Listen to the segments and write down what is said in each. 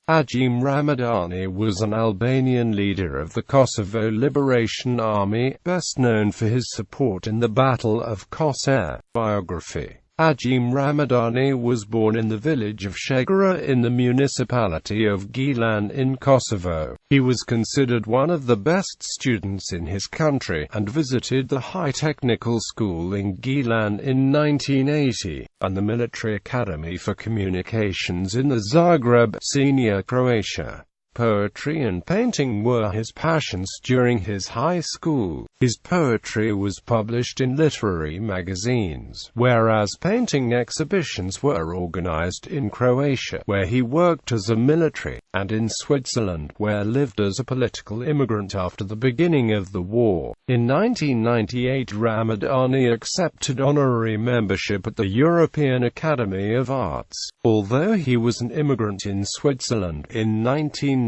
Agim Ramadani was an Albanian leader of the Kosovo Liberation Army, best known for his support in the Battle of Košare. Biography. Agim Ramadani was born in the village of Shegara in the municipality of Gilan in Kosovo. He was considered one of the best students in his country, and visited the High Technical School in Gilan in 1980, and the Military Academy for Communications in the Zagreb, Senior Croatia. Poetry and painting were his passions during his high school. His poetry was published in literary magazines, whereas painting exhibitions were organized in Croatia, where he worked as a military, and in Switzerland, where lived as a political immigrant after the beginning of the war. In 1998, Ramadani accepted honorary membership at the European Academy of Arts. Although he was an immigrant in Switzerland, in 1998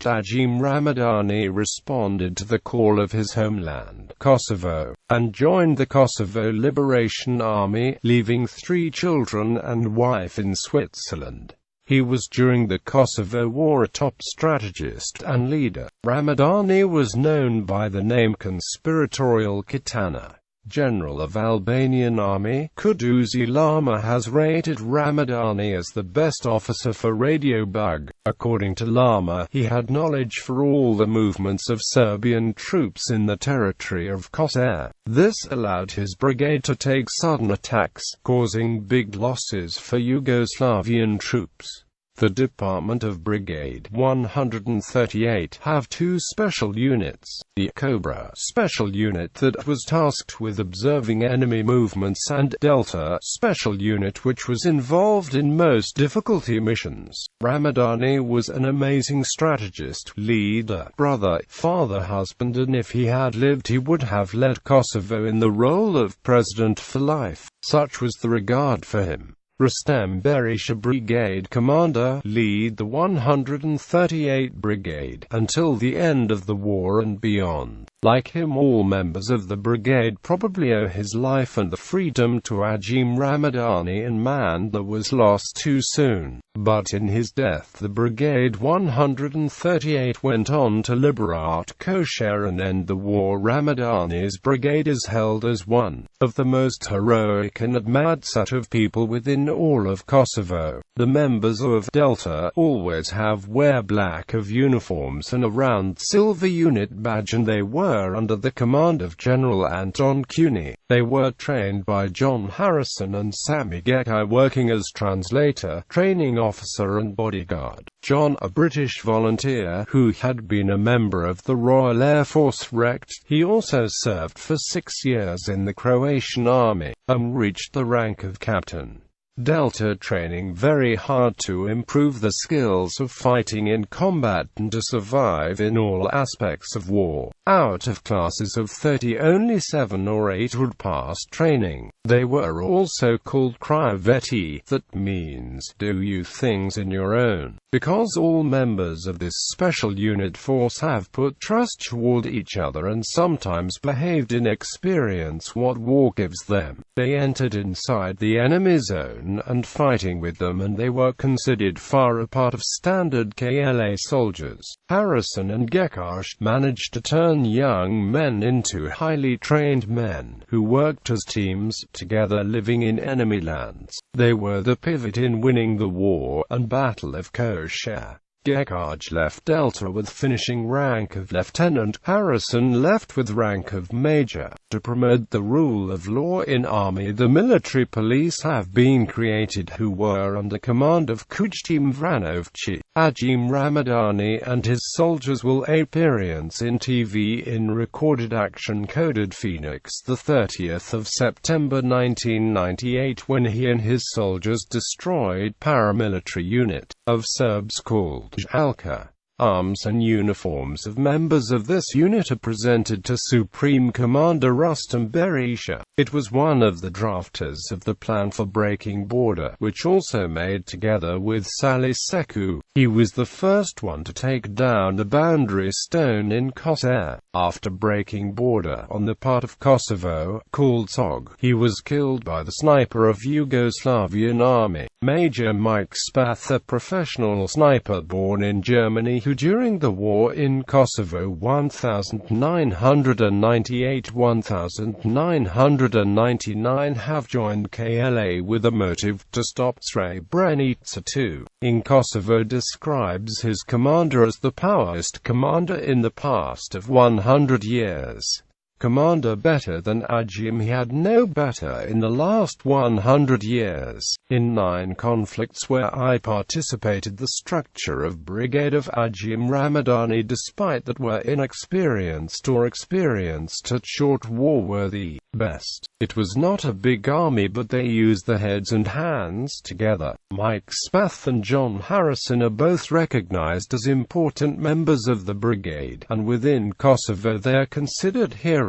Agim Ramadani responded to the call of his homeland, Kosovo, and joined the Kosovo Liberation Army, leaving 3 children and wife in Switzerland. He was during the Kosovo War a top strategist and leader. Ramadani was known by the name Conspiratorial Kitana. General of Albanian Army, Kuduzi Lama has rated Ramadani as the best officer for radio bug. According to Lama, he had knowledge for all the movements of Serbian troops in the territory of Košare. This allowed his brigade to take sudden attacks, causing big losses for Yugoslavian troops. The Department of Brigade 138 have 2 special units, the Cobra Special Unit that was tasked with observing enemy movements, and Delta Special Unit which was involved in most difficulty missions. Ramadani was an amazing strategist, leader, brother, father, husband, and if he had lived he would have led Kosovo in the role of president for life. Such was the regard for him. Rustem Berisha, brigade commander, lead the 138 Brigade until the end of the war and beyond. Like him, all members of the brigade probably owe his life and the freedom to Agim Ramadani, and man that was lost too soon. But in his death the Brigade 138 went on to liberate Košare and end the war. Ramadani's brigade is held as one of the most heroic and admired set of people within all of Kosovo. The members of Delta always wear black of uniforms and a round silver unit badge, and they were under the command of General Anton Cuny. They were trained by John Harrison and Sammy Gekai, working as translator, training officer and bodyguard. John, a British volunteer who had been a member of the Royal Air Force, wrecked. He also served for 6 years in the Croatian Army, and reached the rank of captain. Delta training very hard to improve the skills of fighting in combat and to survive in all aspects of war. Out of classes of 30, only 7 or 8 would pass training. They were also called Kriveti, that means do you things in your own. Because all members of this special unit force have put trust toward each other and sometimes behaved in experience what war gives them, they entered inside the enemy zone and fighting with them, and they were considered far apart of standard KLA soldiers. Harrison and Gekash managed to turn young men into highly trained men, who worked as teams, together living in enemy lands. They were the pivot in winning the war and Battle of Košare. Gekaj left Delta with finishing rank of lieutenant. Harrison left with rank of major. To promote the rule of law in army, the military police have been created, who were under command of Kujtim Vranovci. Agim Ramadani and his soldiers will appearance in TV in recorded action Coded Phoenix, the 30th of September 1998, when he and his soldiers destroyed paramilitary unit of Serbs called Alka. Arms and uniforms of members of this unit are presented to Supreme Commander Rustam Berisha. It was one of the drafters of the plan for breaking border, which also made together with Salih Sekou. He was the first one to take down the boundary stone in Košare. After breaking border on the part of Kosovo, called Sog, he was killed by the sniper of Yugoslavian army, Major Mike Spath, a professional sniper born in Germany who during the war in Kosovo 1998–1999 have joined KLA with a motive to stop Srebrenica too. In Kosovo describes his commander as the powerful commander in the past of 100 years. Commander better than Agim. He had no better in the last 100 years. In 9 conflicts where I participated, the structure of brigade of Agim Ramadani, despite that were inexperienced or experienced at short war, were the best. It was not a big army, but they used the heads and hands together. Mike Spath and John Harrison are both recognized as important members of the brigade, and within Kosovo they are considered heroes,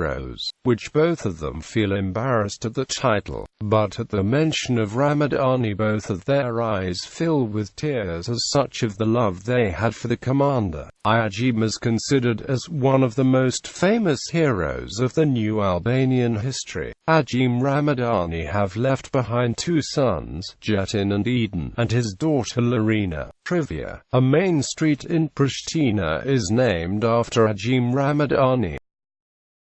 which both of them feel embarrassed at the title. But at the mention of Ramadani, both of their eyes fill with tears as such of the love they had for the commander. Agim is considered as one of the most famous heroes of the new Albanian history. Agim Ramadani have left behind 2 sons, Jetin and Eden, and his daughter Larina. Trivia: a main street in Pristina is named after Agim Ramadani.